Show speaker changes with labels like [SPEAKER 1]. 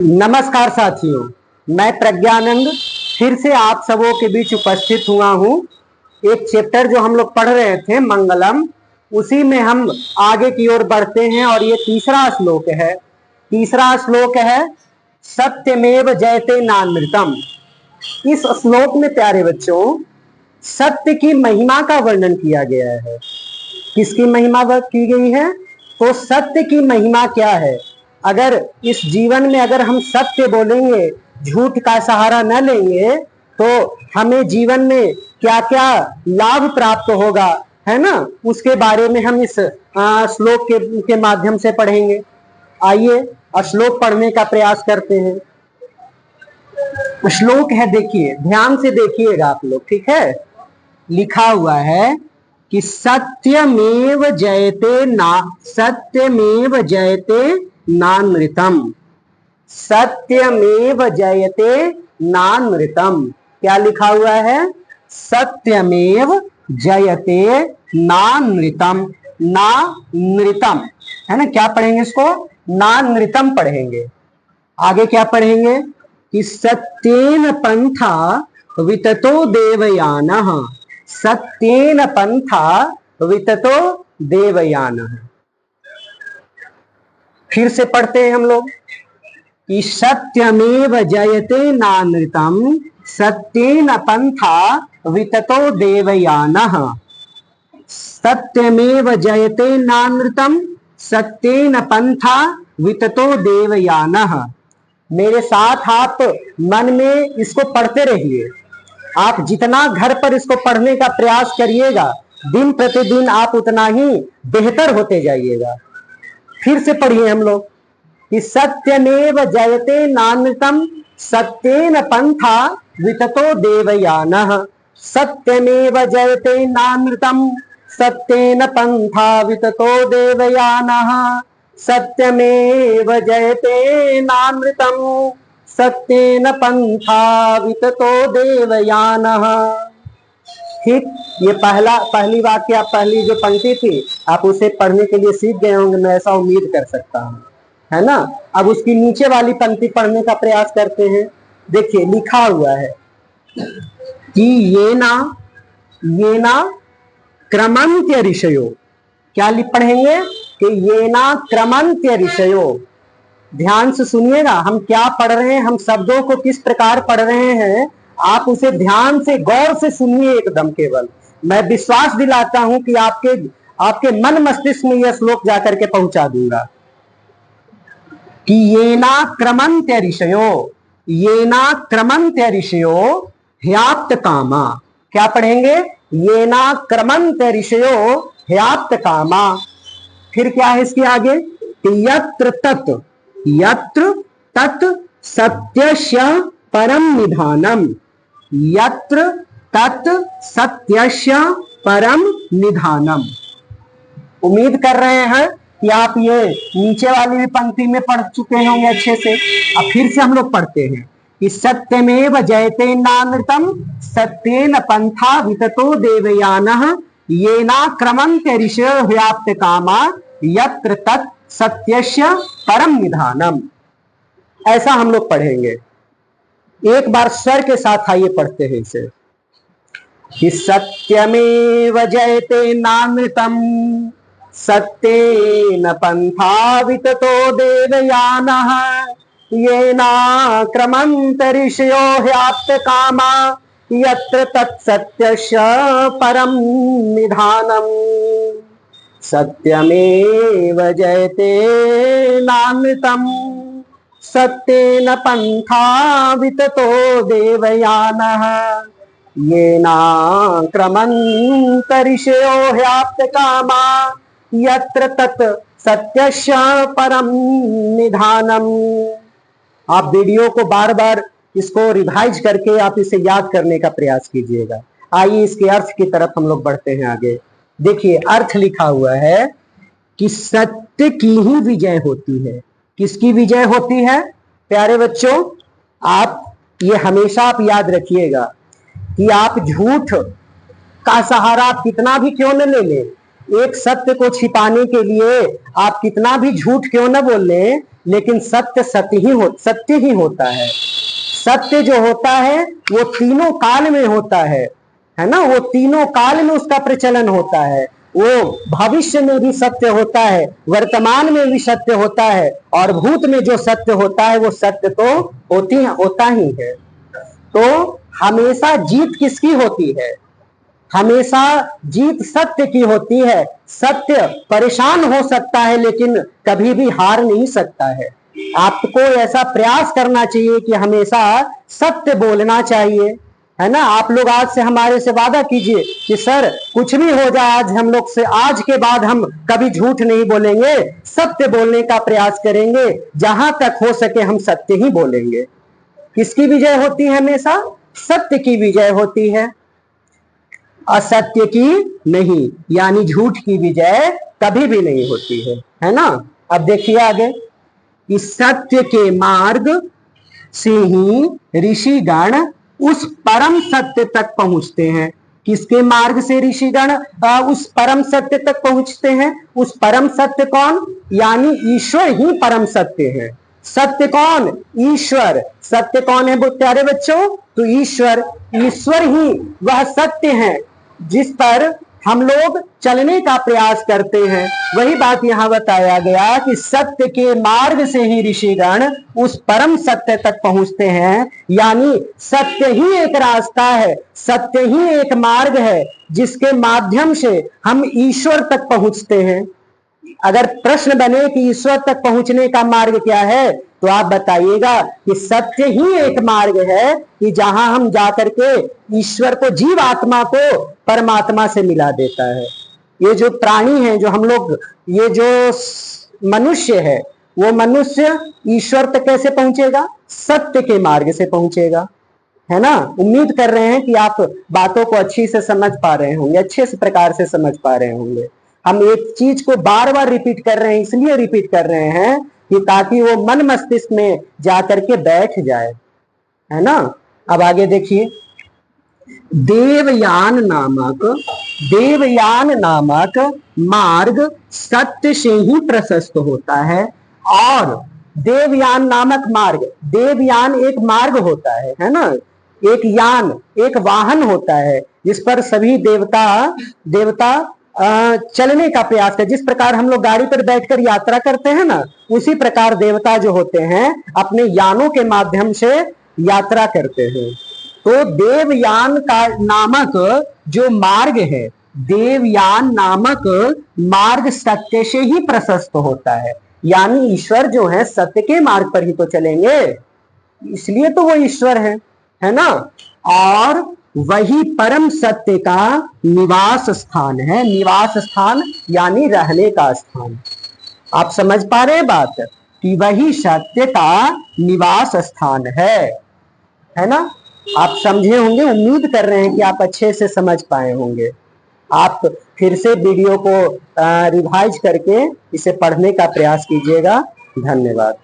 [SPEAKER 1] नमस्कार साथियों, मैं प्रज्ञानंद फिर से आप सबों के बीच उपस्थित हुआ हूँ। एक चैप्टर जो हम लोग पढ़ रहे थे मंगलम, उसी में हम आगे की ओर बढ़ते हैं और ये तीसरा श्लोक है सत्यमेव जयते नानृतम। इस श्लोक में प्यारे बच्चों सत्य की महिमा का वर्णन किया गया है। किसकी महिमा की गई है? तो सत्य की महिमा क्या है? अगर इस जीवन में अगर हम सत्य बोलेंगे, झूठ का सहारा न लेंगे, तो हमें जीवन में क्या क्या लाभ प्राप्त होगा, है ना, उसके बारे में हम इस श्लोक के माध्यम से पढ़ेंगे। आइए श्लोक पढ़ने का प्रयास करते हैं। श्लोक है, देखिए, ध्यान से देखिएगा आप लोग, ठीक है। लिखा हुआ है कि सत्यमेव जयते नानृतम। सत्यमेव जयते नानृतम। क्या लिखा हुआ है? सत्यमेव जयते नानृतम। नानृतम है ना। क्या पढ़ेंगे इसको? नानृतम पढ़ेंगे। आगे क्या पढ़ेंगे कि सत्येन पंथा विततो देवयानः। सत्येन पंथा विततो देवयानः। फिर से पढ़ते हैं हम लोग कि सत्यमेव जयते नानृतम। सत्येन पंथा विततो देवयानः। सत्यमेव जयते नानृतम। सत्येन पंथा विततो देवयानः। मेरे साथ आप मन में इसको पढ़ते रहिए। आप जितना घर पर इसको पढ़ने का प्रयास करिएगा, दिन प्रतिदिन आप उतना ही बेहतर होते जाइएगा। फिर से पढ़िए हम लोग कि सत्यमेव जयते नानृतम। सत्येन पंथा विततो देवयानः। सत्यमेव जयते नानृतम। सत्येन पंथा विततो देवयानः। सत्यमेव जयते नानृतम। सत्येन पंथा विततो देवयानः। ठीक, ये पहली वाक्य, पहली जो पंक्ति थी, आप उसे पढ़ने के लिए सीख गए होंगे, मैं ऐसा उम्मीद कर सकता हूँ, है ना। अब उसकी नीचे वाली पंक्ति पढ़ने का प्रयास करते हैं। देखिए लिखा हुआ है कि ये ना क्रमंत्य ऋषयो। क्या पढ़ेंगे कि ये ना क्रमंत्य ऋषयो। ध्यान से सुनिएगा, हम क्या पढ़ रहे हैं, हम शब्दों को किस प्रकार पढ़ रहे हैं, आप उसे ध्यान से गौर से सुनिए एकदम। केवल मैं विश्वास दिलाता हूं कि आपके मन मस्तिष्क में यह श्लोक जाकर के पहुंचा दूंगा कि ये ना क्रमंत्य ऋषयो ह्याप्त कामा। क्या पढ़ेंगे? ये ना क्रमंत्य ऋषयो ह्याप्त कामा। फिर क्या है इसके आगे? यत्र तत् सत्यस्य परम निधानम। यत्र तत् सत्यस्य परम निधानम। उम्मीद कर रहे हैं कि आप ये नीचे वाली भी पंक्ति में पढ़ चुके होंगे अच्छे से। अब फिर से हम लोग पढ़ते हैं कि सत्यमेव जयते नानृतम। सत्येन पंथा विततो देवयानः। येना क्रमंत्य ऋषयो ह्याप्त कामा। यत्र तत् सत्यस्य परम निधानम। ऐसा हम लोग पढ़ेंगे। एक बार स्वर के साथ आइए पढ़ते हैं इसे कि सत्यमेव जयते नानृतम। सत्येन पंथा विततो देवयानः। येना क्रमंत ऋषयो ह्याप्त कामा। यत्र तत्सत्यस्य परम निधानम। सत्यमेव जयते नानृतम। सत्येन पंथा विततो देवयानः। येना क्रमंत ऋषयो ह्याप्त कामा। यत्र तत् सत्यस्य परम निधानम। आप वीडियो को बार बार इसको रिवाइज करके आप इसे याद करने का प्रयास कीजिएगा। आइए इसके अर्थ की तरफ हम लोग बढ़ते हैं आगे। देखिए अर्थ लिखा हुआ है कि सत्य की ही विजय होती है। किसकी विजय होती है प्यारे बच्चों? आप ये हमेशा आप याद रखिएगा कि आप झूठ का सहारा आप कितना भी क्यों न ले लें, एक सत्य को छिपाने के लिए आप कितना भी झूठ क्यों न बोल लें, लेकिन सत्य सत्य ही होता है। सत्य जो होता है वो तीनों काल में होता है ना, वो तीनों काल में उसका प्रचलन होता है। वो भविष्य में भी सत्य होता है, वर्तमान में भी सत्य होता है, और भूत में जो सत्य होता है वो सत्य तो होता ही है। तो हमेशा जीत किसकी होती है? हमेशा जीत सत्य की होती है। सत्य परेशान हो सकता है लेकिन कभी भी हार नहीं सकता है। आपको ऐसा प्रयास करना चाहिए कि हमेशा सत्य बोलना चाहिए, है ना। आप लोग आज से हमारे से वादा कीजिए कि सर कुछ भी हो जाए, आज हम लोग से आज के बाद हम कभी झूठ नहीं बोलेंगे, सत्य बोलने का प्रयास करेंगे, जहां तक हो सके हम सत्य ही बोलेंगे। किसकी विजय होती है? हमेशा सत्य की विजय होती है, असत्य की नहीं, यानी झूठ की विजय कभी भी नहीं होती है ना। अब देखिए आगे कि सत्य के मार्ग से ही ऋषिगण उस परम सत्य तक पहुंचते हैं। किसके मार्ग से ऋषिगण उस परम सत्य तक पहुंचते हैं? उस परम सत्य कौन? यानी ईश्वर ही परम सत्य है। सत्य कौन? ईश्वर। सत्य कौन है प्यारे बच्चों? तो ईश्वर ही वह सत्य है जिस पर हम लोग चलने का प्रयास करते हैं। वही बात यहां बताया गया कि सत्य के मार्ग से ही ऋषिगण उस परम सत्य तक पहुंचते हैं, यानी सत्य ही एक रास्ता है, सत्य ही एक मार्ग है जिसके माध्यम से हम ईश्वर तक पहुंचते हैं। अगर प्रश्न बने कि ईश्वर तक पहुंचने का मार्ग क्या है, तो आप बताइएगा कि सत्य ही एक मार्ग है कि जहां हम जाकर के ईश्वर को, जीव आत्मा को परमात्मा से मिला देता है। ये जो प्राणी है, जो हम लोग, ये जो मनुष्य है, वो मनुष्य ईश्वर तक कैसे पहुंचेगा? सत्य के मार्ग से पहुंचेगा, है ना। उम्मीद कर रहे हैं कि आप बातों को अच्छी से समझ पा रहे होंगे, अच्छे से प्रकार से समझ पा रहे होंगे। हम एक चीज को बार बार रिपीट कर रहे हैं, इसलिए रिपीट कर रहे हैं कि ताकि वो मन मस्तिष्क में जाकर के बैठ जाए, है ना। अब आगे देखिए, देवयान नामक मार्ग सत्य से ही प्रशस्त होता है। और देवयान नामक मार्ग, देवयान एक मार्ग होता है ना, एक यान, एक वाहन होता है जिस पर सभी देवता चलने का प्रयास कर। जिस प्रकार हम लोग गाड़ी पर बैठकर यात्रा करते हैं ना, उसी प्रकार देवता जो होते हैं अपने यानों के माध्यम से यात्रा करते हैं। तो देवयान का नामक जो मार्ग है, देवयान नामक मार्ग सत्य से ही प्रशस्त होता है, यानी ईश्वर जो है सत्य के मार्ग पर ही तो चलेंगे, इसलिए तो वो ईश्वर है ना। और वही परम सत्य का निवास स्थान है। निवास स्थान यानी रहने का स्थान। आप समझ पा रहे बात कि वही सत्य का निवास स्थान है ना। आप समझे होंगे, उम्मीद कर रहे हैं कि आप अच्छे से समझ पाए होंगे। आप फिर से वीडियो को रिवाइज करके इसे पढ़ने का प्रयास कीजिएगा। धन्यवाद।